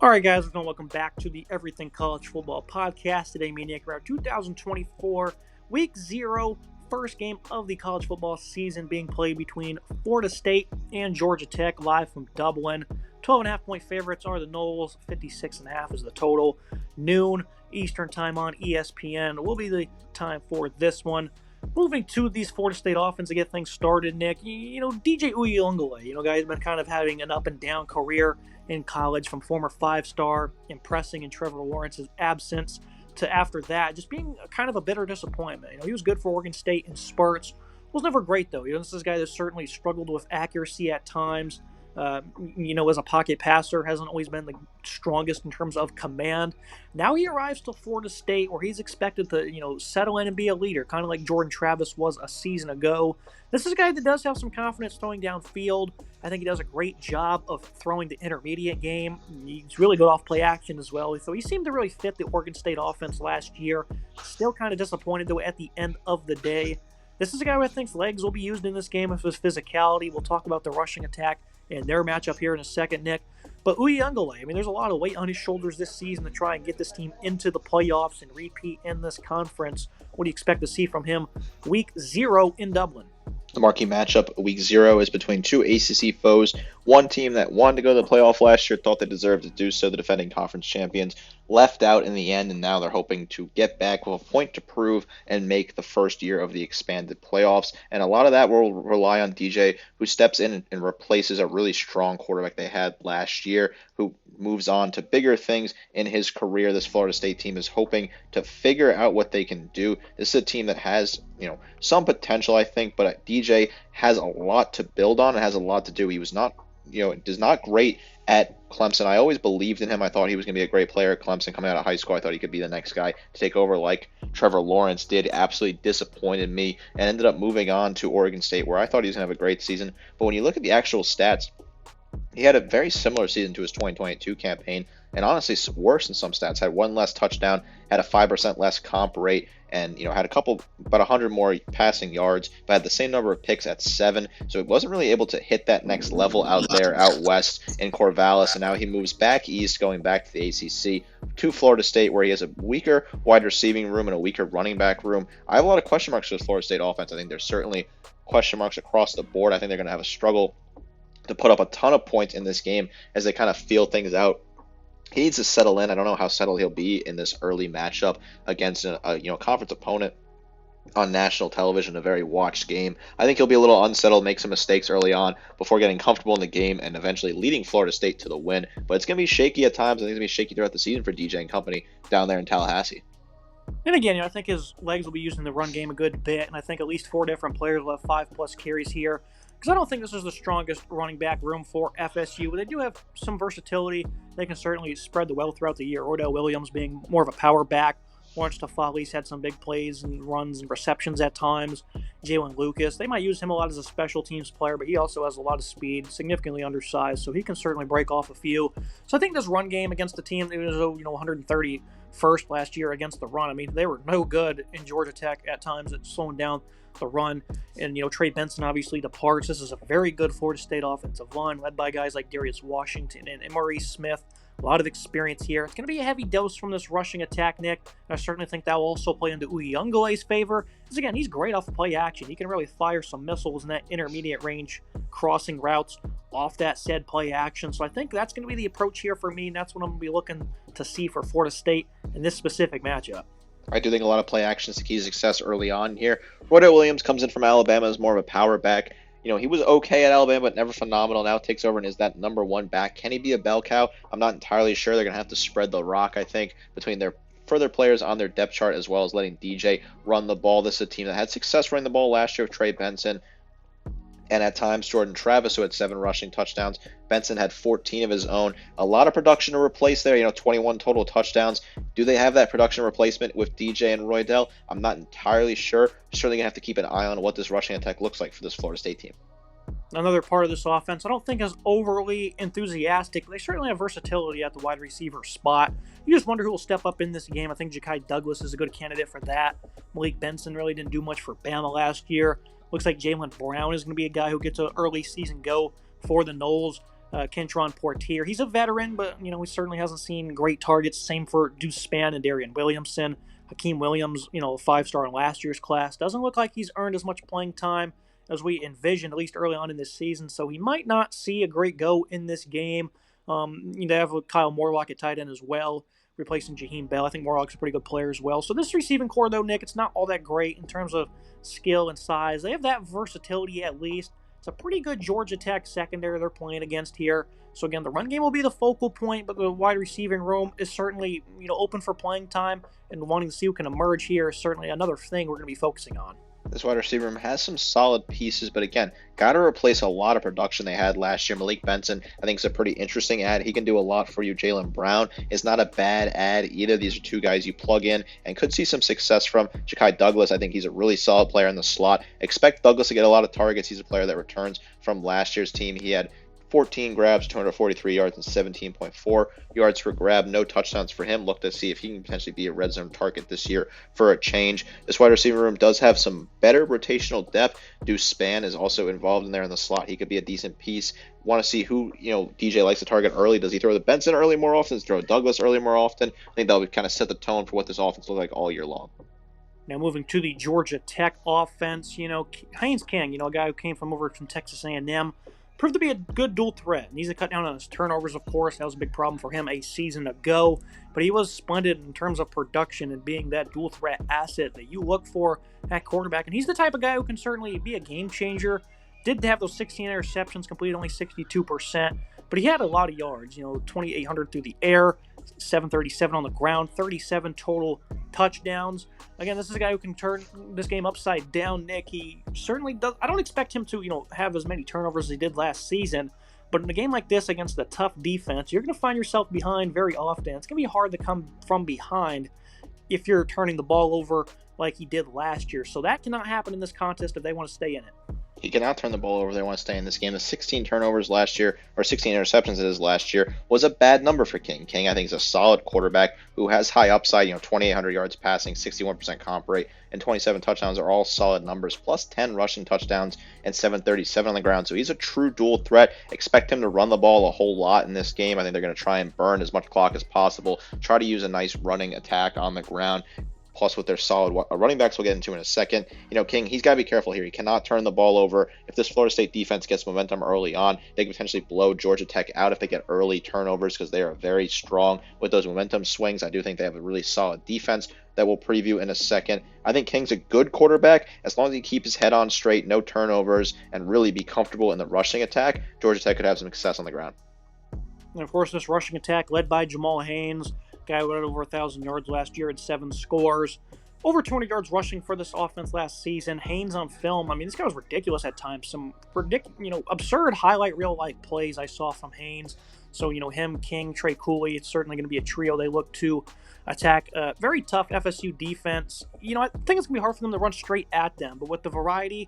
All right, guys, welcome back to the Everything College Football Podcast. Today, me and Nick are our 2024 Week 0 first game of the college football season being played between Florida State and Georgia Tech, live from Dublin. 12.5-point favorites are the Noles. 56.5 is the total. Noon Eastern time on ESPN will be the time for this one. Moving to these Florida State offense to get things started, Nick, DJ Uiagalelei, guy's been kind of having an up and down career in college, from former five-star impressing in Trevor Lawrence's absence to after that just being kind of a bitter disappointment. He was good for Oregon State in spurts. Was never great, though. This is a guy that certainly struggled with accuracy at times. As a pocket passer, hasn't always been the strongest in terms of command. Now he arrives to Florida State, where he's expected to, settle in and be a leader, kind of like Jordan Travis was a season ago. This is a guy that does have some confidence throwing downfield. I think he does a great job of throwing the intermediate game. He's really good off play action as well. So he seemed to really fit the Oregon State offense last year. Still kind of disappointed, though, at the end of the day. This is a guy who I think legs will be used in this game with his physicality. We'll talk about the rushing attack and their matchup here in a second, Nick. But Uiagalelei, there's a lot of weight on his shoulders this season to try and get this team into the playoffs and repeat in this conference. What do you expect to see from him Week 0 in Dublin? The marquee matchup, Week 0, is between two ACC foes. One team that wanted to go to the playoff last year, thought they deserved to do so, the defending conference champions, left out in the end, and now they're hoping to get back with a point to prove and make the first year of the expanded playoffs. And a lot of that will rely on DJ, who steps in and replaces a really strong quarterback they had last year, who moves on to bigger things in his career. This Florida State team is hoping to figure out what they can do. This is a team that has, some potential, I think, but DJ has a lot to build on and has a lot to do. He was not, is not great at Clemson. I always believed in him. I thought he was going to be a great player at Clemson coming out of high school. I thought he could be the next guy to take over like Trevor Lawrence did. Absolutely disappointed me and ended up moving on to Oregon State, where I thought he was going to have a great season. But when you look at the actual stats, he had a very similar season to his 2022 campaign, and honestly worse in some stats. Had one less touchdown, had a 5% less comp rate, and had about 100 more passing yards, but had the same number of picks at 7. So he wasn't really able to hit that next level out there, out west in Corvallis, and now he moves back east, going back to the ACC, to Florida State, where he has a weaker wide receiving room and a weaker running back room. I have a lot of question marks for this Florida State offense. I think there's certainly question marks across the board. I think they're going to have a struggle to put up a ton of points in this game as they kind of feel things out. He needs to settle in. I don't know how settled he'll be in this early matchup against a conference opponent on national television, a very watched game. I think he'll be a little unsettled, make some mistakes early on before getting comfortable in the game and eventually leading Florida State to the win. But it's going to be shaky at times. I think it's going to be shaky throughout the season for DJ and company down there in Tallahassee. And again, I think his legs will be used in the run game a good bit, and I think at least 4 different players will have 5+ carries here. Because I don't think this is the strongest running back room for FSU, but they do have some versatility. They can certainly spread the wealth throughout the year. Odell Williams being more of a power back. Lawrence Tafali's had some big plays and runs and receptions at times. Jalen Lucas, they might use him a lot as a special teams player, but he also has a lot of speed, significantly undersized, so he can certainly break off a few. So I think this run game against the team, it was 131st last year against the run. They were no good in Georgia Tech at times at slowing down the run. And, Trey Benson obviously departs. This is a very good Florida State offensive line led by guys like Darius Washington and Maurice Smith. A lot of experience here. It's going to be a heavy dose from this rushing attack, Nick. And I certainly think that will also play into Uiagalelei's favor. Because, again, he's great off the play action. He can really fire some missiles in that intermediate range, crossing routes off that said play action. So I think that's going to be the approach here for me, and that's what I'm going to be looking to see for Florida State in this specific matchup. I do think a lot of play action is the key to success early on here. Rodell Williams comes in from Alabama as more of a power back. He was okay at Alabama, but never phenomenal. Now takes over and is that number 1 back. Can he be a bell cow? I'm not entirely sure. They're going to have to spread the rock, I think, between their further players on their depth chart as well as letting DJ run the ball. This is a team that had success running the ball last year with Trey Benson and at times Jordan Travis, who had 7 rushing touchdowns. Benson had 14 of his own. A lot of production to replace there, 21 total touchdowns. Do they have that production replacement with DJ and Roydell? I'm not entirely sure. Certainly going to have to keep an eye on what this rushing attack looks like for this Florida State team. Another part of this offense I don't think is overly enthusiastic, but they certainly have versatility at the wide receiver spot. You just wonder who will step up in this game. I think Ja'Kai Douglas is a good candidate for that. Malik Benson really didn't do much for Bama last year. Looks like Jalen Brown is going to be a guy who gets an early season go for the Noles. Kentron Portier. He's a veteran, but he certainly hasn't seen great targets. Same for Deuce Spann and Darian Williamson. Hakeem Williams, a 5-star in last year's class, doesn't look like he's earned as much playing time as we envisioned, at least early on in this season. So he might not see a great go in this game. They have Kyle Morlock at tight end as well, replacing Jaheim Bell. I think Morlock's a pretty good player as well. So this receiving core, though, Nick, it's not all that great in terms of skill and size. They have that versatility at least. It's a pretty good Georgia Tech secondary they're playing against here. So again, the run game will be the focal point, but the wide receiving room is certainly open for playing time, and wanting to see who can emerge here is certainly another thing we're going to be focusing on. This wide receiver room has some solid pieces, but again, got to replace a lot of production they had last year. Malik Benson, I think, is a pretty interesting ad. He can do a lot for you. Jaylen Brown is not a bad ad either. These are two guys you plug in and could see some success from. Ja'Kai Douglas, I think he's a really solid player in the slot. Expect Douglas to get a lot of targets. He's a player that returns from last year's team. He had 14 grabs, 243 yards, and 17.4 yards per grab. No touchdowns for him. Look to see if he can potentially be a red zone target this year for a change. This wide receiver room does have some better rotational depth. Deuce Spann is also involved in there in the slot. He could be a decent piece. Want to see who, DJ likes to target early. Does he throw the Benson early more often? Does he throw Douglas early more often? I think that'll kind of set the tone for what this offense looks like all year long. Now moving to the Georgia Tech offense, Haynes King, a guy who came from over from Texas A&M, proved to be a good dual threat. Needs to cut down on his turnovers, of course. That was a big problem for him a season ago. But he was splendid in terms of production and being that dual threat asset that you look for at quarterback. And he's the type of guy who can certainly be a game changer. Did have those 16 interceptions, completed only 62%. But he had a lot of yards, 2,800 through the air, 737 on the ground, 37 total touchdowns. Again, this is a guy who can turn this game upside down, Nick. He certainly does. I don't expect him to, have as many turnovers as he did last season. But in a game like this against a tough defense, you're going to find yourself behind very often. It's going to be hard to come from behind if you're turning the ball over like he did last year. So that cannot happen in this contest if they want to stay in it. He cannot turn the ball over. They want to stay in this game. The 16 turnovers last year, or 16 interceptions it is last year, was a bad number for King. King, I think, is a solid quarterback who has high upside. 2,800 yards passing, 61% comp rate, and 27 touchdowns are all solid numbers. Plus 10 rushing touchdowns and 737 on the ground. So he's a true dual threat. Expect him to run the ball a whole lot in this game. I think they're going to try and burn as much clock as possible. Try to use a nice running attack on the ground. Plus, with their solid running backs we'll get into in a second. King, he's got to be careful here. He cannot turn the ball over. If this Florida State defense gets momentum early on, they can potentially blow Georgia Tech out if they get early turnovers because they are very strong with those momentum swings. I do think they have a really solid defense that we'll preview in a second. I think King's a good quarterback. As long as he keeps his head on straight, no turnovers, and really be comfortable in the rushing attack, Georgia Tech could have some success on the ground. And, of course, this rushing attack led by Jamal Haynes, guy who had over 1,000 yards last year and 7 scores. Over 200 yards rushing for this offense last season. Haynes on film, this guy was ridiculous at times. Some absurd highlight reel-like plays I saw from Haynes. So, him, King, Trey Cooley, it's certainly going to be a trio they look to attack. Very tough FSU defense. I think it's going to be hard for them to run straight at them, but with the variety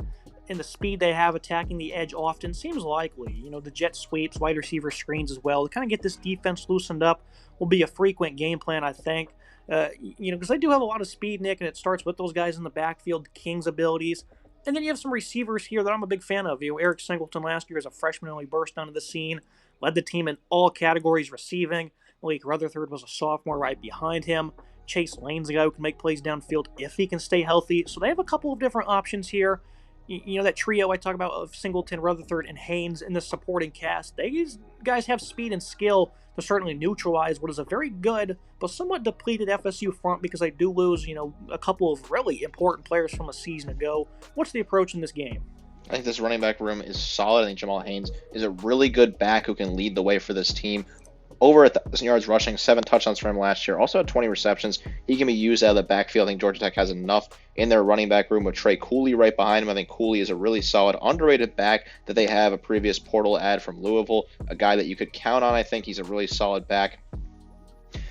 and the speed they have attacking the edge often seems likely. The jet sweeps, wide receiver screens as well. To kind of get this defense loosened up will be a frequent game plan, I think. Because they do have a lot of speed, Nick, and it starts with those guys in the backfield, King's abilities. And then you have some receivers here that I'm a big fan of. Eric Singleton last year as a freshman only burst onto the scene, led the team in all categories receiving. Malik Rutherford was a sophomore right behind him. Chase Lane's a guy who can make plays downfield if he can stay healthy. So they have a couple of different options here. That trio I talk about of Singleton, Rutherford, and Haynes in the supporting cast. These guys have speed and skill to certainly neutralize what is a very good but somewhat depleted FSU front because they do lose, a couple of really important players from a season ago. What's the approach in this game? I think this running back room is solid. I think Jamal Haynes is a really good back who can lead the way for this team. Over 1,000 yards rushing, 7 touchdowns for him last year. Also had 20 receptions. He can be used out of the backfield. I think Georgia Tech has enough in their running back room with Trey Cooley right behind him. I think Cooley is a really solid, underrated back that they have a previous portal ad from Louisville. A guy that you could count on. I think he's a really solid back.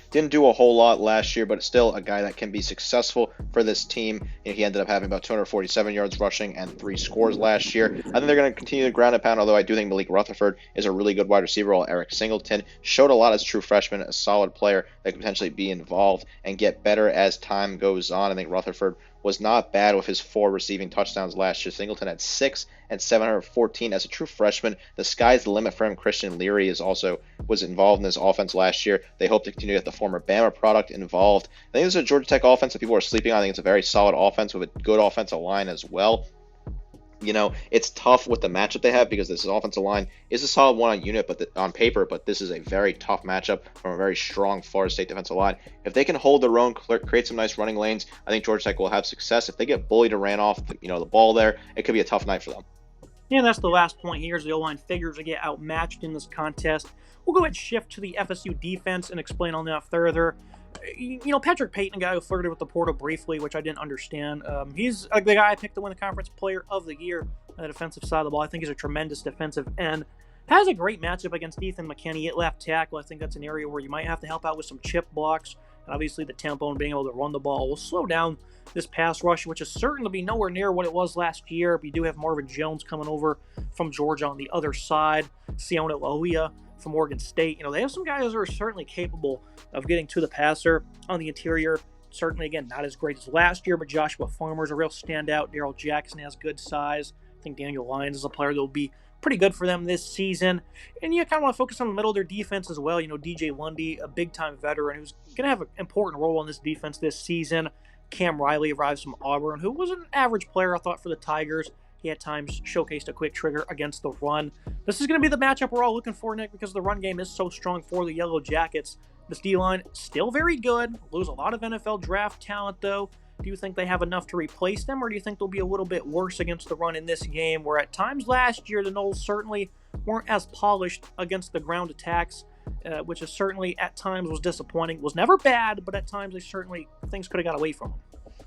Didn't do a whole lot last year, but still a guy that can be successful for this team. He ended up having about 247 yards rushing and 3 scores last year. I think they're going to continue to ground and pound, although I do think Malik Rutherford is a really good wide receiver, while Eric Singleton showed a lot as a true freshman, a solid player that could potentially be involved and get better as time goes on. I think Rutherford was not bad with his 4 receiving touchdowns last year. Singleton had 6 and 714 as a true freshman. The sky's the limit for him. Christian Leary was involved in this offense last year. They hope to continue to get the former Bama product involved. I think this is a Georgia Tech offense that people are sleeping on. I think it's a very solid offense with a good offensive line as well. It's tough with the matchup they have because this offensive line is a solid one on unit, on paper, but this is a very tough matchup from a very strong Florida State defensive line. If they can hold their own, create some nice running lanes, I think Georgia Tech will have success. If they get bullied or ran off, the ball there, it could be a tough night for them. Yeah, that's the last point here. Is the O-line figures to get outmatched in this contest. We'll go ahead and shift to the FSU defense and explain on that further. Patrick Payton, a guy who flirted with the portal briefly, which I didn't understand. He's the guy I picked to win the Conference Player of the Year on the defensive side of the ball. I think he's a tremendous defensive end. Has a great matchup against Ethan McKinney at left tackle. I think that's an area where you might have to help out with some chip blocks. And obviously, the tempo and being able to run the ball will slow down this pass rush, which is certain to be nowhere near what it was last year. But you do have Marvin Jones coming over from Georgia on the other side. Siona Loia from Oregon State. They have some guys who are certainly capable of getting to the passer on the interior. Certainly, again, not as great as last year, but Joshua Farmer's a real standout. Daryl Jackson has good size. I think Daniel Lyons is a player that will be pretty good for them this season. And you kind of want to focus on the middle of their defense as well. DJ Lundy, a big-time veteran who's going to have an important role in this defense this season. Cam Riley arrives from Auburn, who was an average player, I thought, for the Tigers. He at times showcased a quick trigger against the run. This is going to be the matchup we're all looking for, Nick, because the run game is so strong for the Yellow Jackets. This D-line, still very good. Lose a lot of NFL draft talent, though. Do you think they have enough to replace them, or do you think they'll be a little bit worse against the run in this game, where at times last year the Noles certainly weren't as polished against the ground attacks, which is certainly at times was disappointing. Was never bad, but at times things could have got away from them.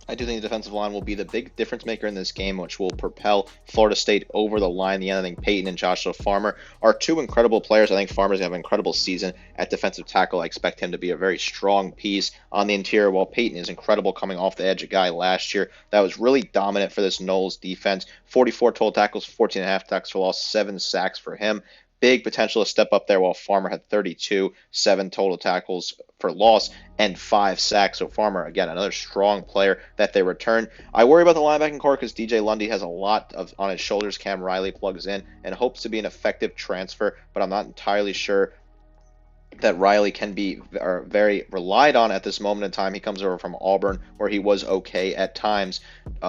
I do think the defensive line will be the big difference maker in this game, which will propel Florida State over the line. The end, I think Peyton and Joshua Farmer are two incredible players. I think Farmer's going to have an incredible season at defensive tackle. I expect him to be a very strong piece on the interior, while Peyton is incredible coming off the edge. A guy last year that was really dominant for this Noles defense. 44 total tackles, 14.5 tackles for loss, 7 sacks for him. Big potential to step up there, while Farmer had 32, 7 total tackles for loss, and 5 sacks. So Farmer, again, another strong player that they return. I worry about the linebacking core because DJ Lundy has a lot on his shoulders. Cam Riley plugs in and hopes to be an effective transfer, but I'm not entirely sure that Riley can be very relied on at this moment in time. He comes over from Auburn, where he was okay at times.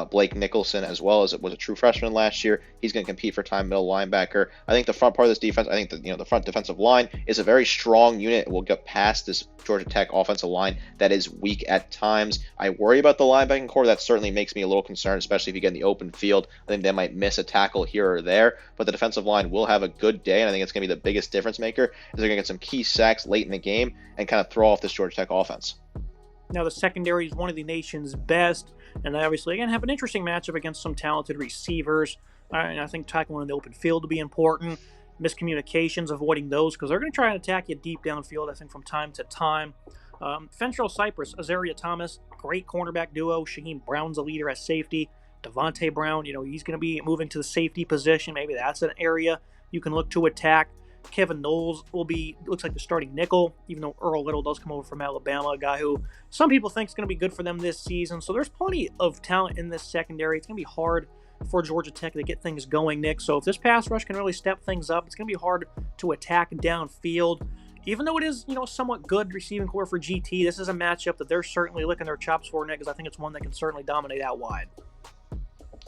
Blake Nicholson, as well as it was a true freshman last year, he's going to compete for time middle linebacker. I think the front part of this defense, I think the front defensive line is a very strong unit. It will get past this Georgia Tech offensive line that is weak at times. I worry about the linebacking core. That certainly makes me a little concerned, especially if you get in the open field. I think they might miss a tackle here or there, but the defensive line will have a good day, and I think it's going to be the biggest difference maker. Is they're going to get some key sacks late in the game and kind of throw off this Georgia Tech offense. Now, the secondary is one of the nation's best, and they obviously, again, have an interesting matchup against some talented receivers. And I think tackling in the open field will be important. Miscommunications, avoiding those, because they're going to try and attack you deep downfield, I think, from time to time. Fentrell Cypress, Azaria Thomas, great cornerback duo. Shaheem Brown's a leader at safety. Devontae Brown, he's going to be moving to the safety position. Maybe that's an area you can look to attack. Kevin Knowles looks like the starting nickel, even though Earl Little does come over from Alabama, a guy who some people think is going to be good for them this season. So there's plenty of talent in this secondary. It's going to be hard for Georgia Tech to get things going, Nick. So if this pass rush can really step things up, it's going to be hard to attack downfield. Even though it is, somewhat good receiving core for GT, this is a matchup that they're certainly licking their chops for, Nick, because I think it's one that can certainly dominate out wide.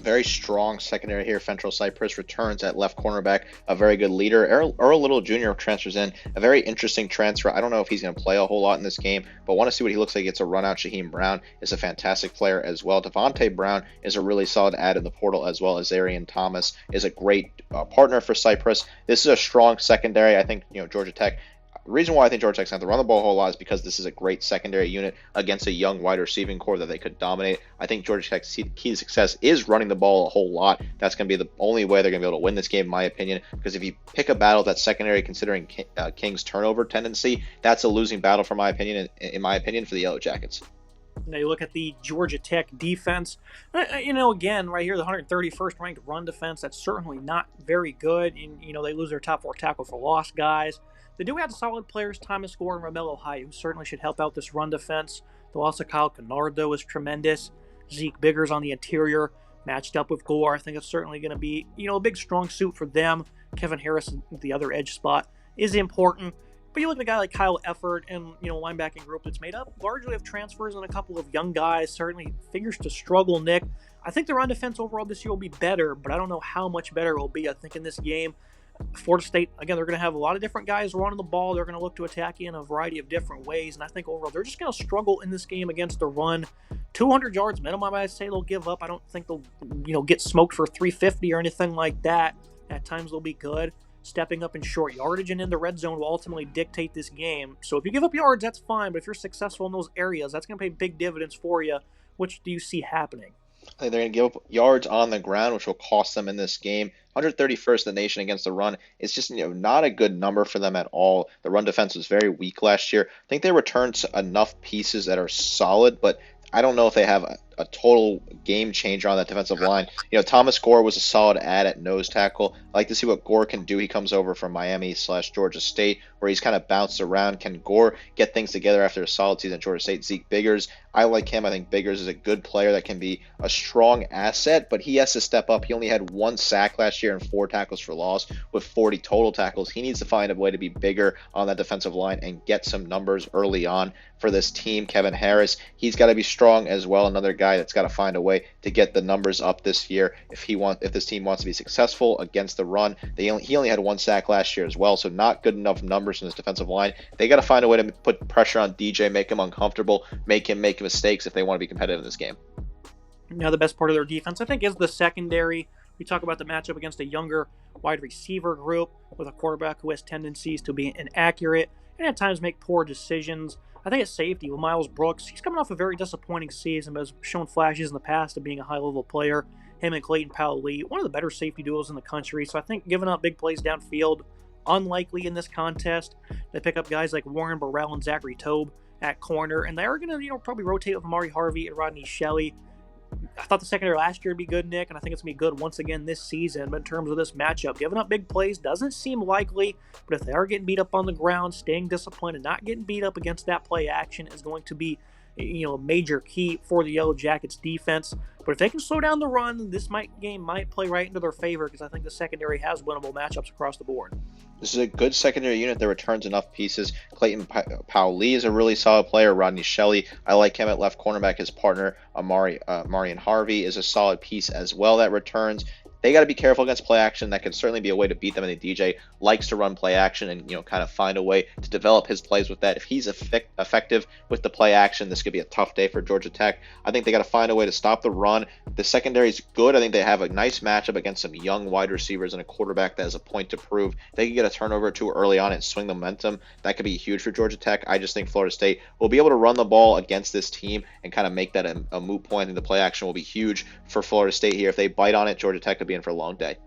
Very strong secondary here. Fentrell Cypress returns at left cornerback, a very good leader. Earl Little Jr. transfers in, a very interesting transfer. I don't know if he's going to play a whole lot in this game, but want to see what he looks like. It's a run out. Shaheem Brown is a fantastic player as well. Devontae Brown is a really solid add in the portal, as well as Zarian Thomas is a great partner for Cypress. This is a strong secondary. I think Georgia Tech. The reason why I think Georgia Tech's not to run the ball a whole lot is because this is a great secondary unit against a young wide receiving core that they could dominate. I think Georgia Tech's key to success is running the ball a whole lot. That's going to be the only way they're going to be able to win this game, in my opinion, because if you pick a battle that's secondary considering King's turnover tendency, that's a losing battle, in my opinion, for the Yellow Jackets. Now you look at the Georgia Tech defense. Again, right here, the 131st ranked run defense. That's certainly not very good. And, they lose their top 4 tackle for loss guys. They do have solid players, Thomas Gore and Romello High, who certainly should help out this run defense. The loss of Kyle Kennard, though, is tremendous. Zeke Biggers on the interior, matched up with Gore. I think it's certainly going to be, a big strong suit for them. Kevin Harris at the other edge spot is important. But you look at a guy like Kyle Efford and, linebacking group that's made up largely of transfers and a couple of young guys, certainly figures to struggle, Nick. I think the run defense overall this year will be better, but I don't know how much better it will be. I think in this game, Florida State, again, they're going to have a lot of different guys running the ball. They're going to look to attack you in a variety of different ways. And I think overall, they're just going to struggle in this game against the run. 200 yards minimum, I say they'll give up. I don't think they'll, get smoked for 350 or anything like that. At times they'll be good. Stepping up in short yardage and in the red zone will ultimately dictate this game. So if you give up yards, that's fine. But if you're successful in those areas, that's going to pay big dividends for you. Which do you see happening? I think they're going to give up yards on the ground, which will cost them in this game. 131st in the nation against the run is just not a good number for them at all. The run defense was very weak last year. I think they returned enough pieces that are solid, but I don't know if they have a total game changer on that defensive line. Thomas Gore was a solid add at nose tackle. I like to see what Gore can do. He comes over from Miami/Georgia State, where he's kind of bounced around. Can Gore get things together after a solid season at Georgia State? Zeke Biggers, I like him. I think Biggers is a good player that can be a strong asset, but he has to step up. He only had 1 sack last year and 4 tackles for loss with 40 total tackles. He needs to find a way to be bigger on that defensive line and get some numbers early on for this team. Kevin Harris, he's got to be strong as well. Another guy that's got to find a way to get the numbers up this year if this team wants to be successful against the run. He only had 1 sack last year as well, so not good enough numbers from this defensive line. They got to find a way to put pressure on DJ, make him uncomfortable, make him make mistakes if they want to be competitive in this game. Now, the best part of their defense, I think, is the secondary. We talk about the matchup against a younger wide receiver group with a quarterback who has tendencies to be inaccurate and at times make poor decisions. I think at safety with Miles Brooks, he's coming off a very disappointing season, but has shown flashes in the past of being a high-level player. Him and Clayton Powell-Lee, one of the better safety duos in the country. So I think giving up big plays downfield, unlikely in this contest. They pick up guys like Warren Burrell and Zachary Tobe at corner, and they're going to, probably rotate with Amari Harvey and Rodney Shelley. I thought the secondary last year would be good, Nick, and I think it's going to be good once again this season. But in terms of this matchup, giving up big plays doesn't seem likely, but if they are getting beat up on the ground, staying disciplined and not getting beat up against that play action is going to be, a major key for the Yellow Jackets defense. But if they can slow down the run, this game might play right into their favor because I think the secondary has winnable matchups across the board. This is a good secondary unit that returns enough pieces. Clayton Powell-Lee is a really solid player. Rodney Shelley, I like him at left cornerback. His partner, Marion Harvey, is a solid piece as well that returns. They got to be careful against play action. That could certainly be a way to beat them. And the DJ likes to run play action and kind of find a way to develop his plays with that. If he's effective with the play action, this could be a tough day for Georgia Tech. I think they got to find a way to stop the run. The secondary is good. I think they have a nice matchup against some young wide receivers and a quarterback that has a point to prove. If they can get a turnover too early on and swing the momentum, that could be huge for Georgia Tech. I just think Florida State will be able to run the ball against this team and kind of make that a moot point. I think the play action will be huge for Florida State here. If they bite on it, Georgia Tech could be in for a long day.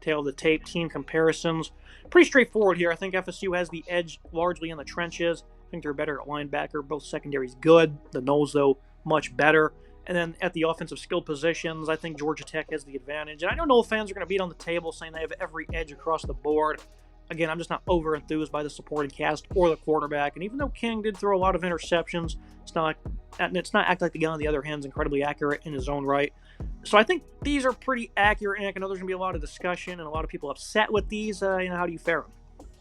Tail of the tape, team comparisons. Pretty straightforward here. I think FSU has the edge largely in the trenches. I think they're better at linebacker. Both secondaries good. The nose, though, much better. And then at the offensive skill positions, I think Georgia Tech has the advantage. And I don't know if fans are going to beat on the table saying they have every edge across the board. Again, I'm just not over-enthused by the supporting cast or the quarterback. And even though King did throw a lot of interceptions, it's not act like the gun on the other hand is incredibly accurate in his own right. So I think these are pretty accurate, and I know there's going to be a lot of discussion and a lot of people upset with these. How do you fare them?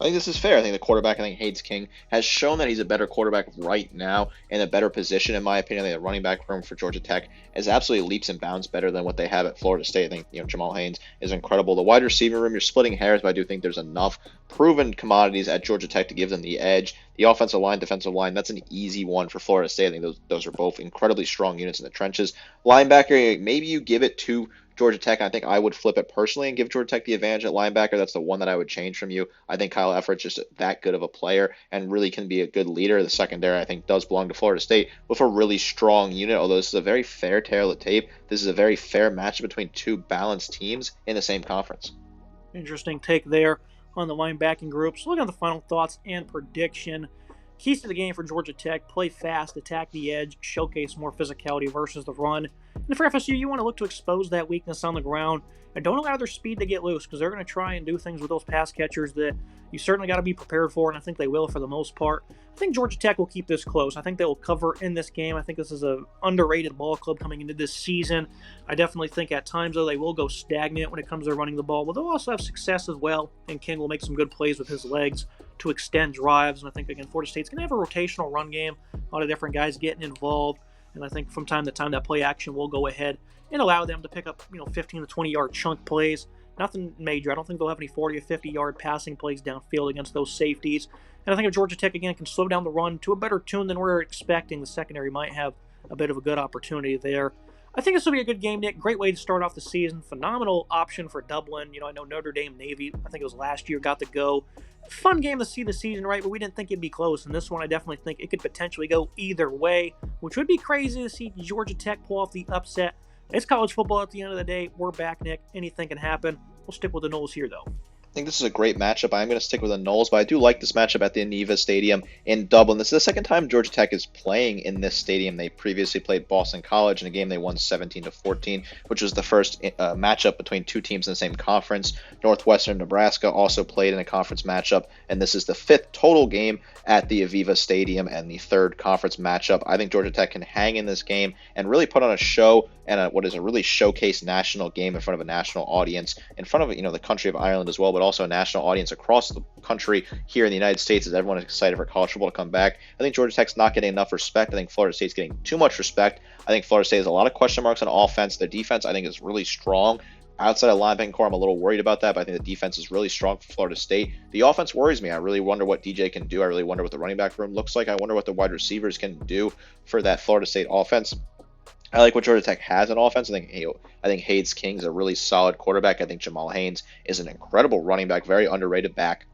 I think this is fair. I think the quarterback, Hayes King, has shown that he's a better quarterback right now in a better position, in my opinion. I think the running back room for Georgia Tech is absolutely leaps and bounds better than what they have at Florida State. I think Jamal Haynes is incredible. The wide receiver room, you're splitting hairs, but I do think there's enough proven commodities at Georgia Tech to give them the edge. The offensive line, defensive line, that's an easy one for Florida State. I think those are both incredibly strong units in the trenches. Linebacker, maybe you give it to Georgia Tech. I think I would flip it personally and give Georgia Tech the advantage at linebacker. That's the one that I would change from you. I think Kyle Effort's just that good of a player and really can be a good leader. The secondary, I think, does belong to Florida State with a really strong unit, although this is a very fair tail of tape. This is a very fair match between two balanced teams in the same conference. Interesting take there on the linebacking groups. Looking at the final thoughts and prediction. Keys to the game for Georgia Tech: play fast, attack the edge, showcase more physicality versus the run. And for FSU, you want to look to expose that weakness on the ground and don't allow their speed to get loose because they're going to try and do things with those pass catchers that you certainly got to be prepared for, and I think they will for the most part. I think Georgia Tech will keep this close. I think they will cover in this game. I think this is an underrated ball club coming into this season. I definitely think at times, though, they will go stagnant when it comes to running the ball, but they'll also have success as well, and King will make some good plays with his legs to extend drives. And I think, again, Florida State's going to have a rotational run game, a lot of different guys getting involved, and I think from time to time that play action will go ahead and allow them to pick up 15 to 20 yard chunk plays. Nothing major. I don't think they'll have any 40 or 50 yard passing plays downfield against those safeties. And I think if Georgia Tech, again, can slow down the run to a better tune than we're expecting, the secondary might have a bit of a good opportunity there. I think this will be a good game, Nick. Great way to start off the season. Phenomenal option for Dublin. I know Notre Dame Navy, I think it was last year, got to go. Fun game to see the season, right? But we didn't think it'd be close. And this one, I definitely think it could potentially go either way, which would be crazy to see Georgia Tech pull off the upset. It's college football at the end of the day. We're back, Nick. Anything can happen. We'll stick with the Noles here, though. I think this is a great matchup. I'm going to stick with the Noles, but I do like this matchup at the Aviva Stadium in Dublin. This is the second time Georgia Tech is playing in this stadium. They previously played Boston College in a game they won 17-14, which was the first matchup between two teams in the same conference. Northwestern Nebraska also played in a conference matchup, and this is the fifth total game at the Aviva Stadium and the third conference matchup. I think Georgia Tech can hang in this game and really put on a show and what is a really showcase national game in front of a national audience, in front of the country of Ireland as well, but also a national audience across the country here in the United States as everyone is excited for college football to come back. I think Georgia Tech's not getting enough respect. I think Florida State's getting too much respect. I think Florida State has a lot of question marks on offense. Their defense, I think, is really strong. Outside of linebacking core, I'm a little worried about that, but I think the defense is really strong for Florida State. The offense worries me. I really wonder what DJ can do. I really wonder what the running back room looks like. I wonder what the wide receivers can do for that Florida State offense. I like what Georgia Tech has on offense. I think Hayes King's a really solid quarterback. I think Jamal Haynes is an incredible running back, very underrated back,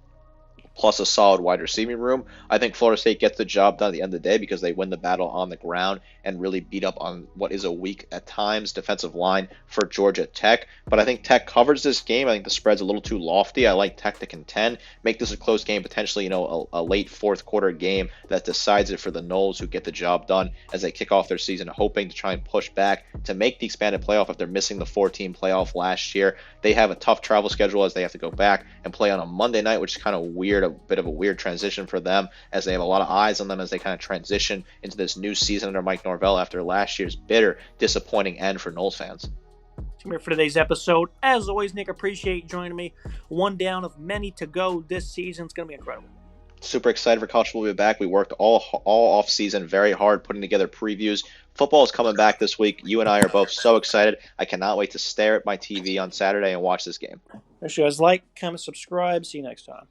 plus a solid wide receiving room. I think Florida State gets the job done at the end of the day because they win the battle on the ground and really beat up on what is a weak, at times, defensive line for Georgia Tech. But I think Tech covers this game. I think the spread's a little too lofty. I like Tech to contend, make this a close game, potentially, a late fourth quarter game that decides it for the Noles, who get the job done as they kick off their season, hoping to try and push back to make the expanded playoff after missing the 4-team playoff last year. They have a tough travel schedule as they have to go back and play on a Monday night, which is kind of weird, a bit of a weird transition for them as they have a lot of eyes on them as they kind of transition into this new season under Mike Norvell after last year's bitter, disappointing end for Noles fans. Here for today's episode. As always, Nick, appreciate you joining me. One down of many to go this season. It's going to be incredible. Super excited for college football to be back. We worked all off season very hard putting together previews. Football is coming back this week. You and I are both so excited. I cannot wait to stare at my TV on Saturday and watch this game. Make sure you guys like, comment, subscribe. See you next time.